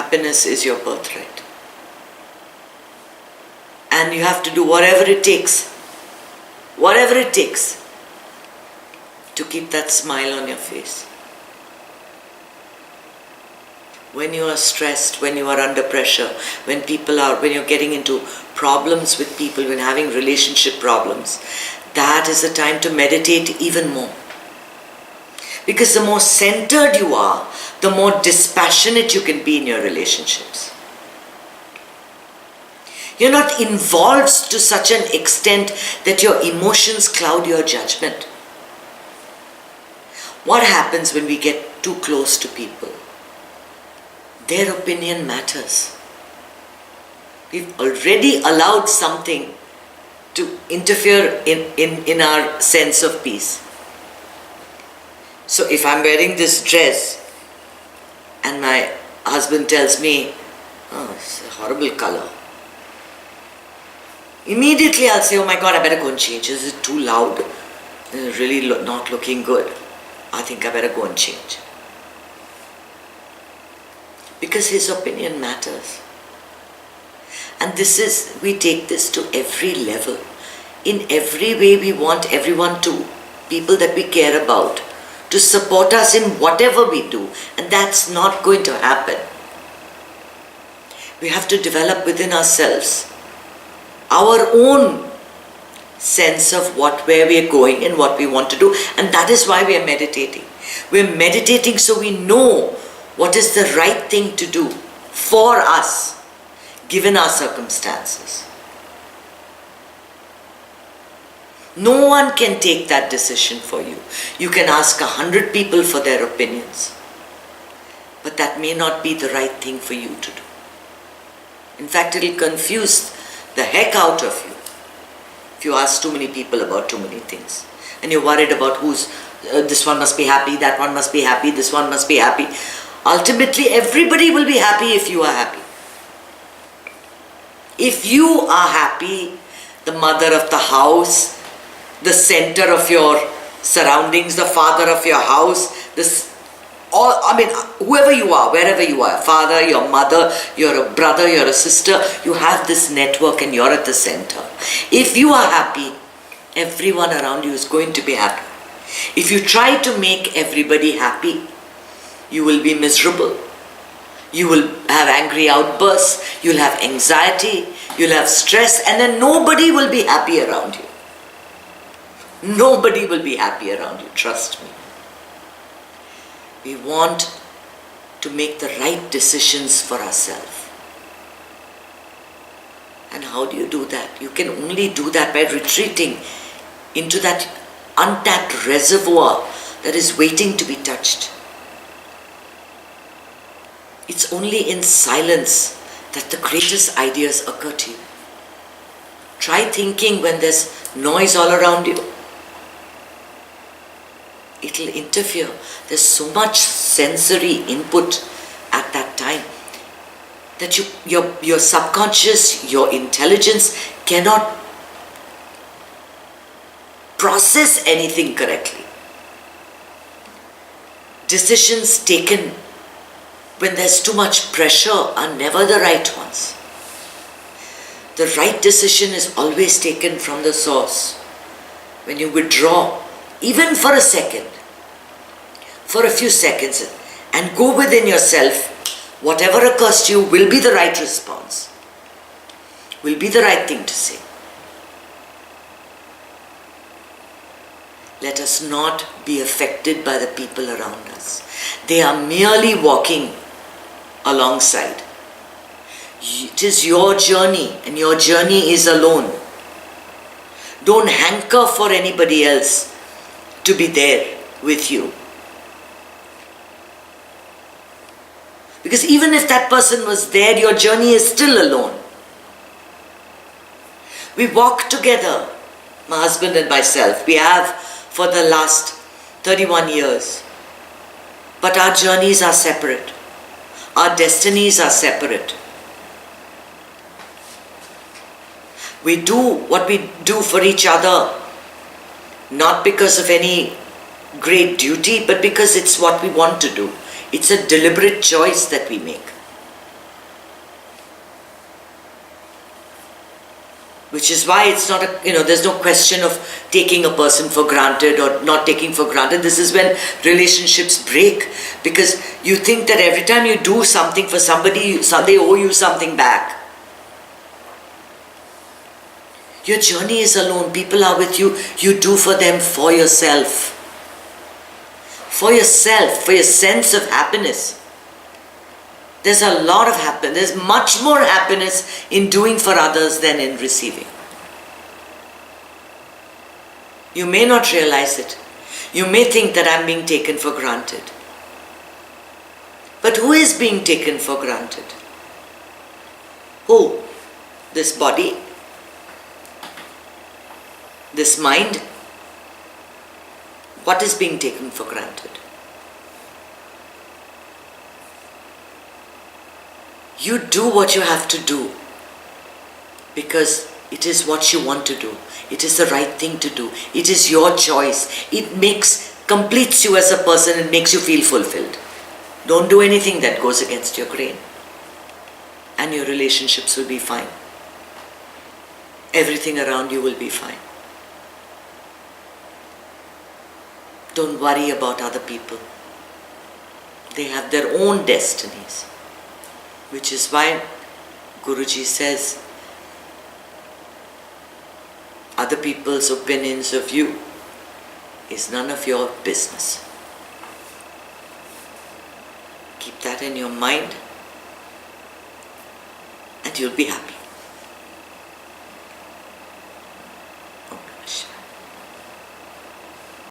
happiness is your birthright. And you have to do whatever it takes to keep that smile on your face. When you are stressed, when you are under pressure, when you're getting into problems with people, when having relationship problems, that is the time to meditate even more. Because the more centered you are, the more dispassionate you can be in your relationships. You're not involved to such an extent that your emotions cloud your judgment. What happens when we get too close to people? Their opinion matters. We've already allowed something to interfere in our sense of peace. So if I'm wearing this dress and my husband tells me, oh, it's a horrible color, immediately I'll say, oh my God, I better go and change. Is it too loud? Really not looking good. I think I better go and change. Because his opinion matters. And we take this to every level. In every way we want everyone people that we care about, to support us in whatever we do. And that's not going to happen. We have to develop within ourselves our own sense of where we are going and what we want to do. And that is why we are meditating. We are meditating so we know what is the right thing to do for us, given our circumstances. No one can take that decision for you. You can ask 100 people for their opinions, but that may not be the right thing for you to do. In fact, it will confuse the heck out of you if you ask too many people about too many things. And you're worried about this one must be happy, that one must be happy, this one must be happy. Ultimately, everybody will be happy if you are happy. If you are happy, the mother of the house, the center of your surroundings, the father of your house, whoever you are, wherever you are, father, your mother, you're a brother, you're a sister, you have this network and you're at the center. If you are happy, everyone around you is going to be happy. If you try to make everybody happy, you will be miserable. You will have angry outbursts, you'll have anxiety, you'll have stress, and then nobody will be happy around you. Nobody will be happy around you, trust me. We want to make the right decisions for ourselves. And how do you do that? You can only do that by retreating into that untapped reservoir that is waiting to be touched. It's only in silence that the greatest ideas occur to you. Try thinking when there's noise all around you. It'll interfere. There's so much sensory input at that time that your subconscious, your intelligence cannot process anything correctly. Decisions taken when there's too much pressure are never the right ones. The right decision is always taken from the source. When you withdraw, even for a second, for a few seconds, and go within yourself, whatever occurs to you will be the right response, will be the right thing to say. Let us not be affected by the people around us. They are merely walking alongside. It is your journey, and your journey is alone. Don't hanker for anybody else to be there with you. Because even if that person was there, your journey is still alone. We walk together, my husband and myself. We have for the last 31 years. But our journeys are separate. Our destinies are separate. We do what we do for each other, not because of any great duty, but because it's what we want to do. It's a deliberate choice that we make. Which is why it's not there's no question of taking a person for granted or not taking for granted. This is when relationships break, because you think that every time you do something for somebody, they owe you something back. Your journey is alone. People are with you. You do for them for yourself. For yourself, for your sense of happiness. There's a lot of happiness. There's much more happiness in doing for others than in receiving. You may not realize it. You may think that I'm being taken for granted. But who is being taken for granted? Who? This body? This mind? What is being taken for granted? You do what you have to do because it is what you want to do. It is the right thing to do. It is your choice. It completes you as a person and makes you feel fulfilled. Don't do anything that goes against your grain. And your relationships will be fine. Everything around you will be fine. Don't worry about other people. They have their own destinies. Which is why Guruji says, other people's opinions of you is none of your business. Keep that in your mind and you'll be happy.